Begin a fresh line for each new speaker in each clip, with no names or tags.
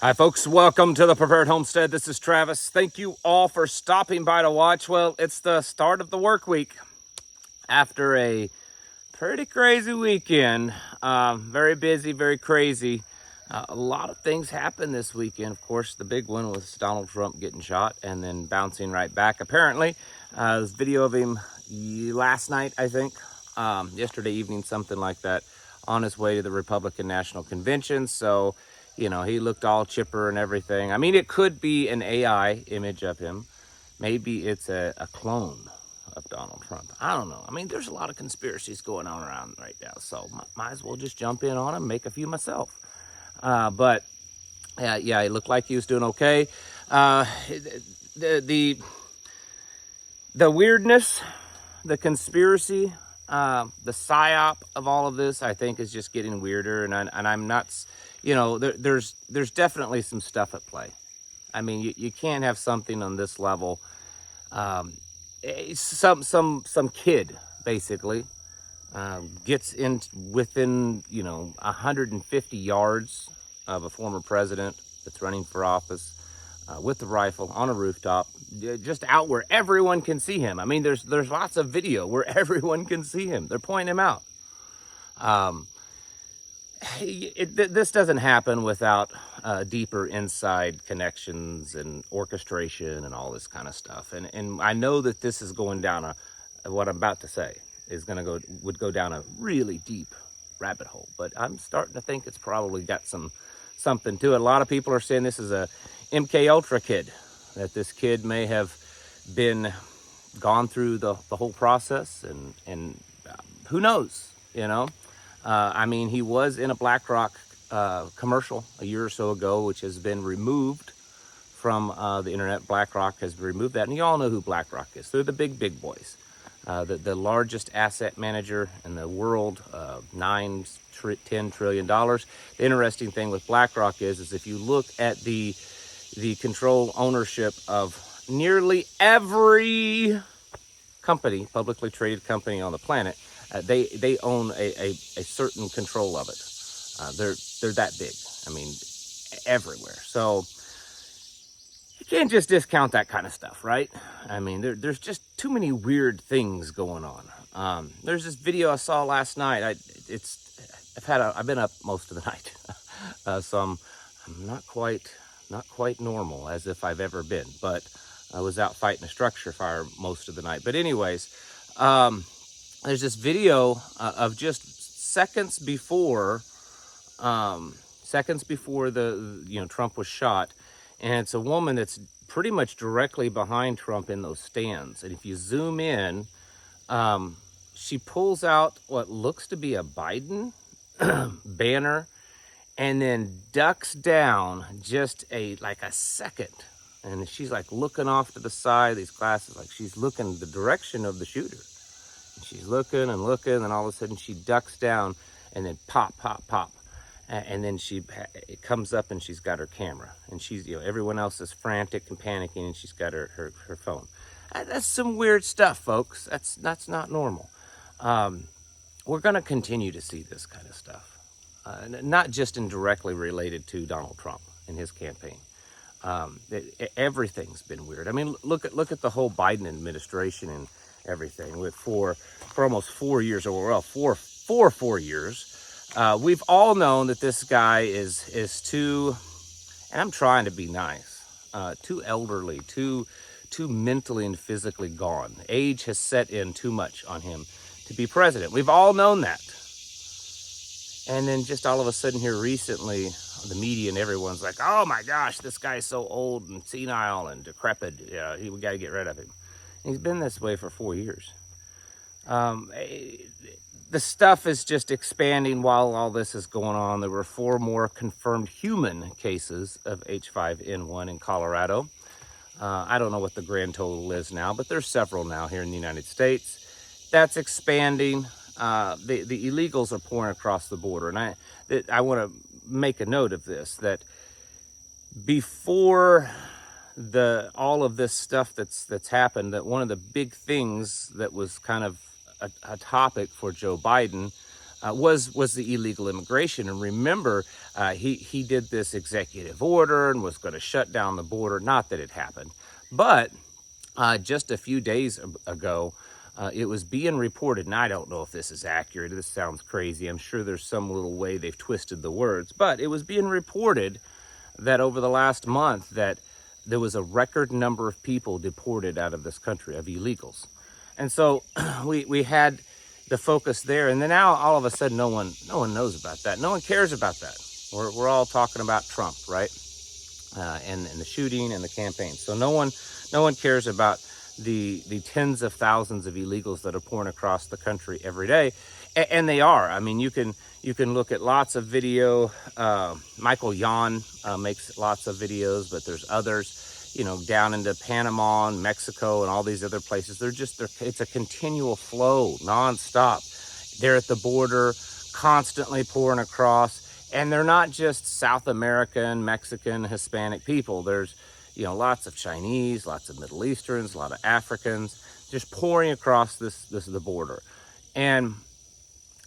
Hi folks, welcome to the Prepared Homestead. This is Travis. Thank you all for stopping by to watch. Well, it's the start of the work week after a pretty crazy weekend. Very busy, very crazy. A lot of things happened this weekend. Of course, the big one was Donald Trump getting shot and then bouncing right back. Apparently, there's video of him last night, I think, yesterday evening, something like that, on his way to the Republican National Convention. So, you know, he looked all chipper and everything. I mean, it could be an AI image of him. Maybe it's a clone of Donald Trump. I don't know. I mean, there's a lot of conspiracies going on around right now. So might as well just jump in on them, make a few myself. But yeah, it looked like he was doing okay. The weirdness, the conspiracy, the psyop of all of this, I think, is just getting weirder. And I'm not, you know, there's definitely some stuff at play. I mean, you can't have something on this level. Some kid basically gets in within 150 yards of a former president that's running for office with a rifle on a rooftop, just out where everyone can see him. I mean, there's lots of video where everyone can see him. They're pointing him out. This doesn't happen without deeper inside connections and orchestration and all this kind of stuff. And I know that this is going down what I'm about to say is would go down a really deep rabbit hole. But I'm starting to think it's probably got something to it. A lot of people are saying this is a MK Ultra kid, that this kid may have gone through the whole process, and who knows, you know. I mean, he was in a BlackRock commercial a year or so ago, which has been removed from the internet. BlackRock has removed that, and you all know who BlackRock is. They're the big boys, the largest asset manager in the world, $10 trillion. The interesting thing with BlackRock is if you look at the control ownership of nearly every company, publicly traded company on the planet, they own a certain control of it. They're that big. I mean, everywhere. So you can't just discount that kind of stuff, right? I mean, there's just too many weird things going on. There's this video I saw last night. I've been up most of the night, so I'm not quite normal as if I've ever been. But I was out fighting a structure fire most of the night. But anyways. There's this video of just seconds before Trump was shot, and it's a woman that's pretty much directly behind Trump in those stands. And if you zoom in, she pulls out what looks to be a Biden banner, and then ducks down just like a second, and she's like looking off to the side, these glasses, like she's looking the direction of the shooter. She's looking, and all of a sudden she ducks down, and then pop, and then it comes up, and she's got her camera, and she's, everyone else is frantic and panicking, and she's got her phone. That's some weird stuff, folks. That's not normal. We're going to continue to see this kind of stuff, not just indirectly related to Donald Trump and his campaign. Everything's been weird. I mean, look at the whole Biden administration and everything. For almost 4 years, or well, for 4 years, we've all known that this guy is too, and I'm trying to be nice, too elderly, too mentally and physically gone. Age has set in too much on him to be president. We've all known that. And then just all of a sudden here recently, the media and everyone's like, oh my gosh, this guy's so old and senile and decrepit. Yeah, we got to get rid of him. And he's been this way for 4 years. The stuff is just expanding while all this is going on. There were 4 more confirmed human cases of H5N1 in Colorado. I don't know what the grand total is now, but there's several now here in the United States. That's expanding. The illegals are pouring across the border. And I want to make a note of this, that before all of this stuff that's happened, that one of the big things that was kind of a topic for Joe Biden was the illegal immigration. And remember, he did this executive order and was going to shut down the border. Not that it happened, but just a few days ago, it was being reported, and I don't know if this is accurate. This sounds crazy. I'm sure there's some little way they've twisted the words, but it was being reported that over the last month that there was a record number of people deported out of this country, of illegals. And so we had the focus there, and then now all of a sudden no one knows about that. No one cares about that. We're all talking about Trump, right? And the shooting and the campaign. So no one cares about the tens of thousands of illegals that are pouring across the country every day, and they are. I mean, you can look at lots of video. Michael Yon makes lots of videos, but there's others, down into Panama and Mexico and all these other places. It's a continual flow, nonstop. They're at the border, constantly pouring across, and they're not just South American, Mexican, Hispanic people. There's lots of Chinese, lots of Middle Easterns, a lot of Africans, just pouring across the border. And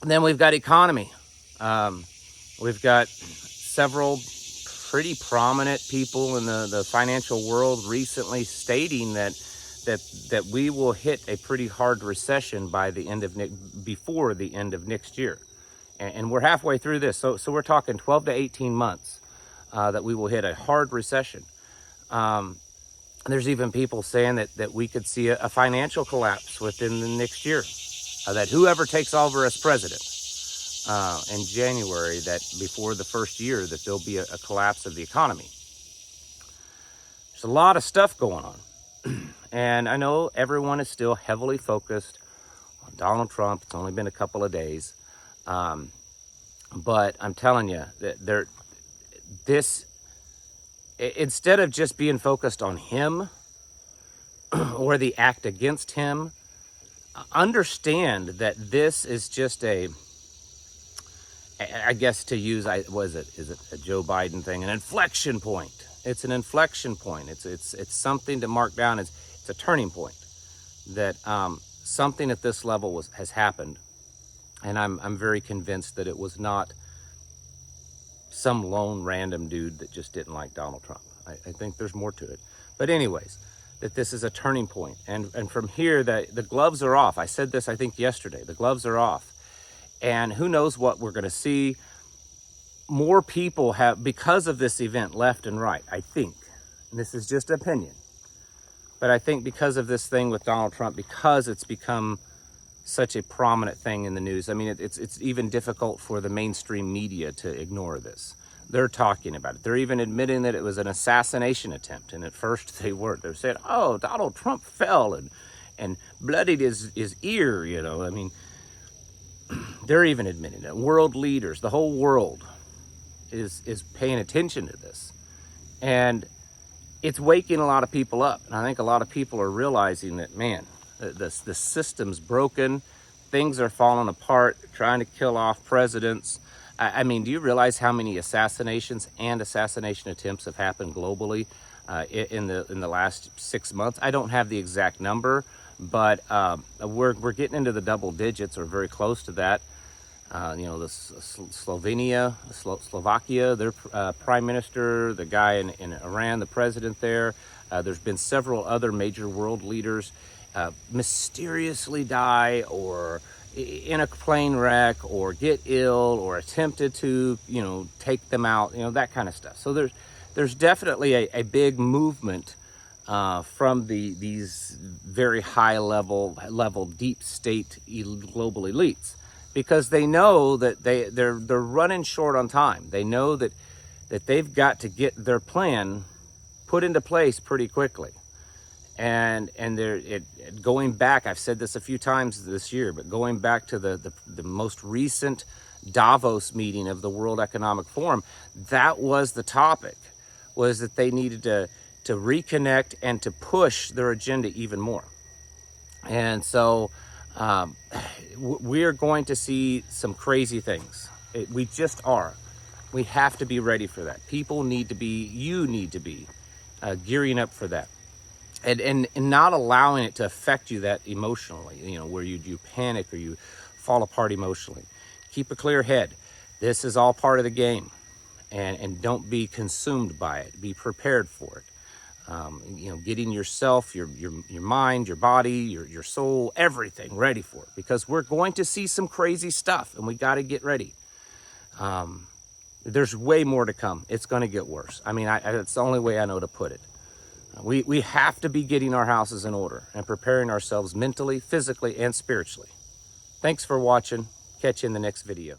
then we've got economy. We've got several pretty prominent people in the financial world recently stating that we will hit a pretty hard recession before the end of next year. And we're halfway through this. So we're talking 12 to 18 months that we will hit a hard recession. There's even people saying that we could see a financial collapse within the next year. That whoever takes over as president in January, that before the first year, that there'll be a collapse of the economy. There's a lot of stuff going on. And I know everyone is still heavily focused on Donald Trump. It's only been a couple of days. But I'm telling you, that instead of just being focused on him or the act against him, understand that this is just I guess to use, is it a Joe Biden thing? An inflection point. It's an inflection point. It's something to mark down. It's a turning point that something at this level has happened. And I'm very convinced that it was not some lone random dude that just didn't like Donald Trump. I think there's more to it. But anyways, that this is a turning point. And from here, the gloves are off. I said this, I think, yesterday. The gloves are off. And who knows what we're going to see. More people have, because of this event, left and right, I think. And this is just opinion. But I think because of this thing with Donald Trump, because it's become such a prominent thing in the news. I mean, it's even difficult for the mainstream media to ignore this. They're talking about it. They're even admitting that it was an assassination attempt. And at first they weren't. They said, oh, Donald Trump fell and bloodied his ear, I mean, they're even admitting it. World leaders, the whole world is paying attention to this. And it's waking a lot of people up. And I think a lot of people are realizing that, man, the system's broken. Things are falling apart, trying to kill off presidents. I mean, do you realize how many assassinations and assassination attempts have happened globally in the last 6 months? I don't have the exact number, but we're getting into the double digits or very close to that. Slovakia, their prime minister, the guy in Iran, the president there. There's been several other major world leaders mysteriously die or in a plane wreck or get ill or attempted to, take them out, that kind of stuff. So there's definitely a big movement from these very high level deep state global elites, because they know that they're running short on time. They know that they've got to get their plan put into place pretty quickly. And going back, I've said this a few times this year, but going back to the most recent Davos meeting of the World Economic Forum, that was the topic, was that they needed to reconnect and to push their agenda even more. And so we're going to see some crazy things. We just are. We have to be ready for that. You need to be gearing up for that. And not allowing it to affect you that emotionally, where you panic or you fall apart emotionally. keep a clear head. This is all part of the game, and don't be consumed by it. Be prepared for it. Getting yourself, your mind, your body, your soul, everything ready for it, because we're going to see some crazy stuff, and we got to get ready. There's way more to come. It's going to get worse. I mean, it's the only way I know to put it. We have to be getting our houses in order and preparing ourselves mentally, physically, and spiritually. Thanks for watching. Catch you in the next video.